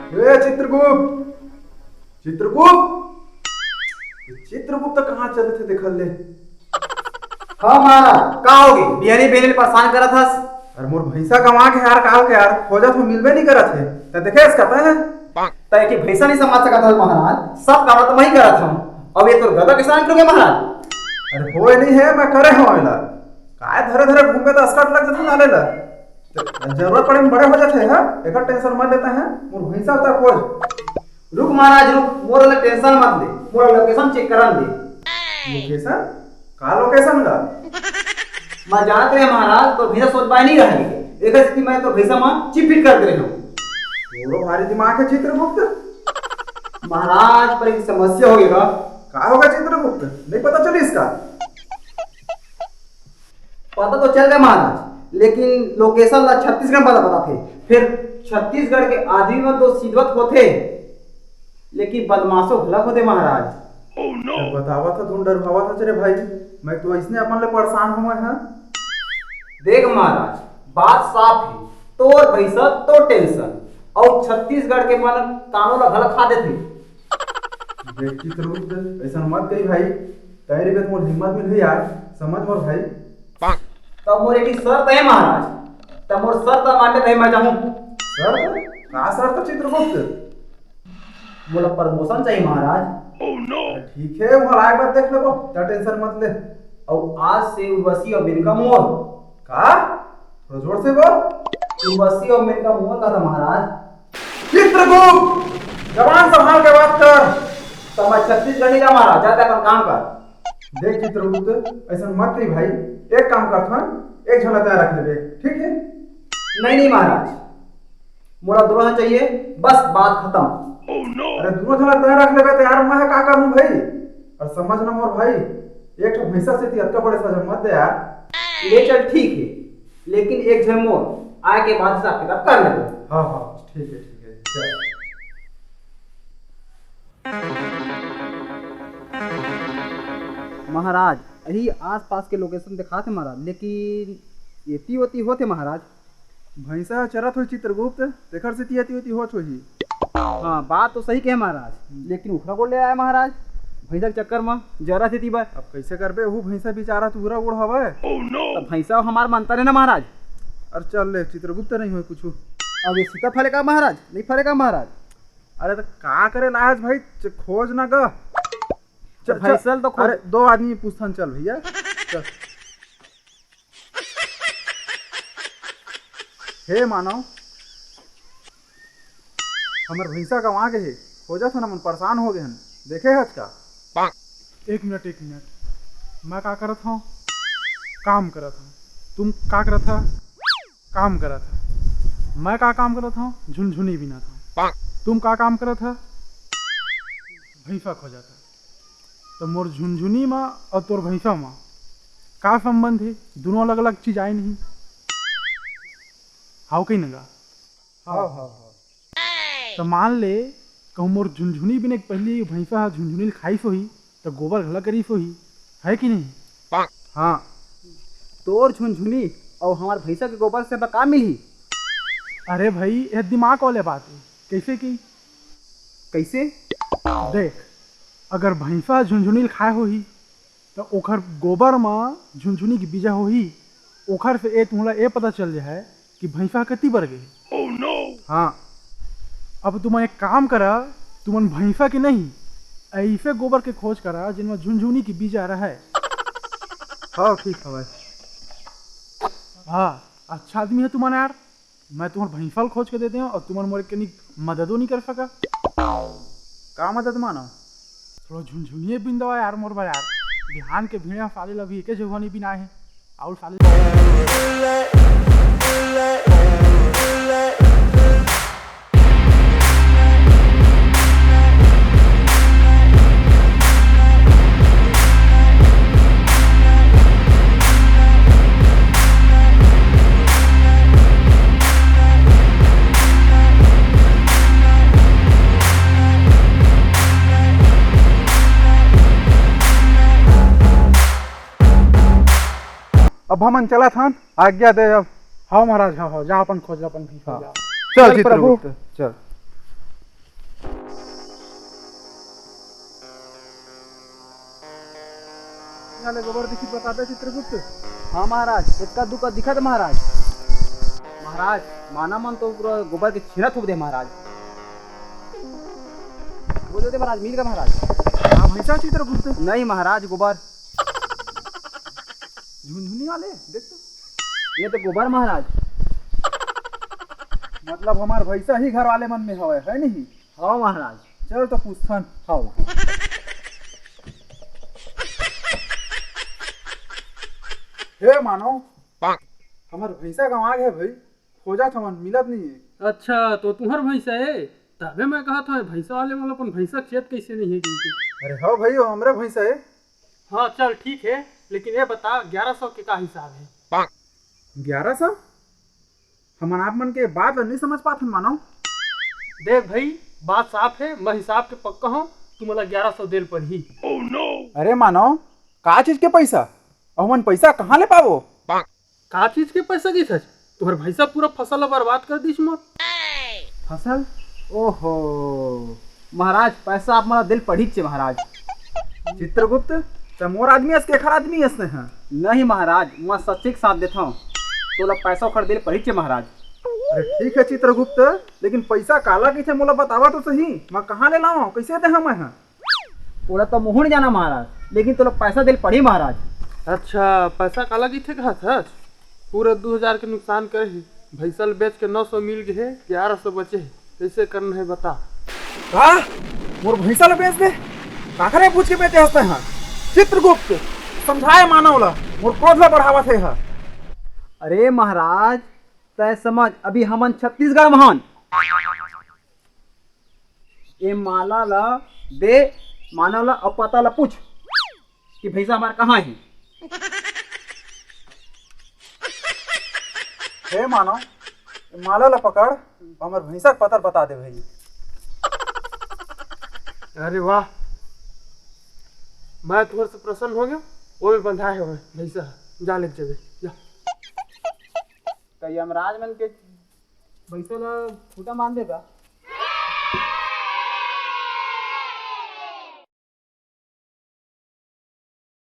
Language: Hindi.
ए चित्रगुप्त, चित्रगुप्त, चित्रगुप्त कहाँ चले थे देखल ले? हाँ महाराज का होगी बिहारी बेने परेशान करा था। अरे मोर भैंसा कमा के यार काल के यार खोजा तो मिलबे नहीं करा थे। तो देखे इसका है तय कि भैंसा नहीं समाज सका था महाराज, सब काम तो मैं ही करा था। अब ये तो गधा किसान करोगे महाराज? अरे होए नहीं है मैं करे हूँ एला काय धरे धरे घूमे तो अस्कट लग जाते नाले ला जरूरत पड़े में बड़े हो जाते हैं। एक टेंशन मत लेते हैं मोर भैंसा होता खोज। रुक महाराज रुक, मोर वाला टेंशन मत ले, मोर लोकेशन चेक करन दे। लोकेशन का लोकेशन ला मैं जानत रहे महाराज तो भैंसा सोच पाए नहीं रहेगी एक स्थिति में तो भैंसा मां चिप फिट कर दे रहे हूं। थोड़ो भारी दिमाग है चित्रगुप्त। महाराज पर एक समस्या होगी का होगा चित्रगुप्त? नहीं पता चली इसका? पता तो चल गया महाराज, लेकिन लोकेशन ला छत्तीसगढ़ वाला पता थे। फिर छत्तीसगढ़ के आदमी में तो सिद्धवत होते लेकिन बदमाशों भलक होते महाराज। बतावा था तुम डरवावा था चले भाई, मैं तो इसने अपन ले परेशान हुआ है। देख महाराज बात साफ है, तोर भैंसा तो टेंशन और छत्तीसगढ़ के मन कानों ला भला खा देते। देख चित्रगुप्त ऐसा मत कही भाई, तेरे पे मोर हिम्मत मिल गई यार, समझ मोर भाई। तब मोर एक शर्त है महाराज, तब मोर शर्त मानते थे मैं चाहूं। शर्त का शर्त चित्रगुप्त? बोला प्रमोशन चाहिए महाराज। ठीक है वो लाइक बात देख लो, क्या टेंशन मत ले। और आज से उर्वशी और मेनका मोर का थोड़ा जोर से बोल। उर्वशी और मेनका मोर का था महाराज। चित्रगुप्त जवान संभाल के बात कर। तो मैं छत्तीसगढ़ नहीं जा महाराज, जाता अपन काम कर। देख चित्रगुप्त ऐसा मत कही भाई, एक काम कर था एक झोला तैयार रख ले ठीक है? नहीं नहीं महाराज, मोरा दोनों चाहिए बस बात खत्म। अरे दोनों झोला तैयार रख ले तो यार मैं का करूं भाई? और समझ ना मोर भाई, एक तो भैंसा से थी अत्ता बड़े सजा मत दे यार। ले चल ठीक है, लेकिन एक झन मोर आए के बाद हिसाब किताब कर ले। हाँ हाँ ठीक है चल। महाराज यही आसपास के लोकेशन दिखा थे महाराज, लेकिन येती होती होते महाराज। भैंसा चरत हुई चित्रगुप्त देखर से तियती होती होत होही। हाँ बात तो सही कहे महाराज, लेकिन उखरा को ले आया महाराज भैंसा के चक्कर में जरा से थी बात। अब कैसे करबे वो भैंसा बेचारा तूरा उड़ हवे। तो भैंसा हमार मानता रहे ना महाराज। अरे चल ले चित्रगुप्त नहीं हो कुछ। अब ये सीता फलेगा महाराज? नहीं फलेगा महाराज। अरे तो का करे लाज भाई, खोज ना ग फैसल तो अरे दो आदमी पूछथन चल भैया चल। हे मानव हमर भैंसा गंवा गए है, खोजा था ना मन परेशान हो गए हन, देखे है का? एक मिनट मैं का करत हूँ? काम करत हूँ। तुम का करत था? काम करत था। मैं का काम करत हूँ? झुनझुनी बिना था। तुम का काम करत था? भैंसा खोजा था। तो मोर झुनझुनी माँ और तोर भैंसा माँ का संबंध है? दोनों अलग अलग चीज आई नहीं। हाउ कहीं नगा? हाँ तो मान ले कहूँ मोर झुनझुनी बिना पहले भैंसा झुनझुनी खाई सोही तो गोबर घला करी सोही, है कि नहीं? हाँ तोर झुनझुनी और हमार भैंसा के गोबर से का मिली? अरे भाई यह दिमाग वाले बात है। कैसे की? कैसे? देख अगर भैंसा झुनझुनी खाए होही तो ओखर गोबर में झुनझुनी की बीजा होही, ओखर से ए तुम्हारा ये पता चल जाए कि भैंसा कति बढ़ गई। हाँ अब तुम एक काम करा, तुमन भैंसा के नहीं ऐसे गोबर के खोज करा जिनमें झुनझुनी की बीजा रहे। हाँ ठीक है भाई। हाँ अच्छा आदमी है तुम्हारा यार, मैं तुम्हारे भैंसा खोज के देते हैं और तुम्हारे मोरे के मददो नहीं कर सका। का मदद मानो? थोड़ा झुनझुनिए बिन दवा यार मोर बा यार, बिहान के भीड़े साले लभी एक जगह नहीं बिना है और साले। अब हमन चला था आज्ञा दे अब। हाँ महाराज हाँ जा अपन खोज अपन भी चल चित्रगुप्त चल। वाले गोबर दिखी बताते चित्रगुप्त। हाँ महाराज, इक्का दुक्का दिखा था महाराज। महाराज माना मन तो पूरा गोबर के छीना थूक दे महाराज। बोलो दे महाराज, मिल गया महाराज। हाँ भैंसा चित्रगुप्त। नहीं महाराज, गोबर। झुनझुनी वाले देख तो। ये तो गोबर महाराज। मतलब हमार भैंसा ही घर वाले मन में हवे है नहीं। हाँ महाराज। चल तो पूछथन। हाँ हे मानो हमार भैंसा गंवा गए भाई, खोजा थमन मिलत नहीं है। अच्छा तो तुम्हार भैंसा है, तबे मैं कहा था भैंसा वाले मतलब अपन भैंसा खेत कैसे नहीं है किनके। अरे हाँ भाई वो हमरे भैंसा है। हाँ चल ठीक है, लेकिन ये बता 1100 के का हिसाब है। 1100? हम आप मन के बात नहीं समझ पाते मानो। देख भाई बात साफ है, मैं हिसाब के पक्का हूँ, तू मला 1100 देल पर ही। अरे मानो का चीज के पैसा और मन पैसा कहाँ ले पावो? का चीज के पैसा की सच? तुम्हार भैंसा पूरा फसल बर्बाद कर दी मोर। फसल? ओहो महाराज, पैसा आप मला दिल पढ़ी छे महाराज। चित्रगुप्त तो मोर आदमी है, केखर आदमी है हैं? नहीं महाराज, मैं सच्चे के साथ देता हूँ। तो ला पैसा खर दिल पढ़ी छे महाराज। अरे ठीक है चित्रगुप्त, लेकिन पैसा काला की थे मोला बतावा तो सही, मैं कहाँ ले लाऊं, कैसे दे हम यहाँ? ओला तो मुहूर जाना महाराज, लेकिन तो ला पैसा दिल पढ़ी महाराज। अच्छा पैसा काला की थे कहा था? पूरा 2000 के नुकसान करे ही, भैंसल बेच के 900 मिल गए है, 1100 बचे है, कैसे करना है बता। का मोर भैंसा ले बेच दे? काखरे पूछ के बेचे हंसते हैं? चित्रगुप्त समझाए मानवला, मोर क्रोध ला बढ़ावा थे हा। अरे महाराज तय समझ, अभी हमन छत्तीसगढ़ महान ये माला ला दे, मानव ला अब पता ला पूछ कि भैंसा हमारा कहाँ है। हे मानो माला ला पकड़, हमर भैंसा के पता बता दे भाई। अरे वाह, मैं तुम्हारे से प्रसन्न हो गया। वो भी बंधा है भैंसा, जा ले चले जा। तो यमराज मन के भैंसा ला फूटा मान देगा।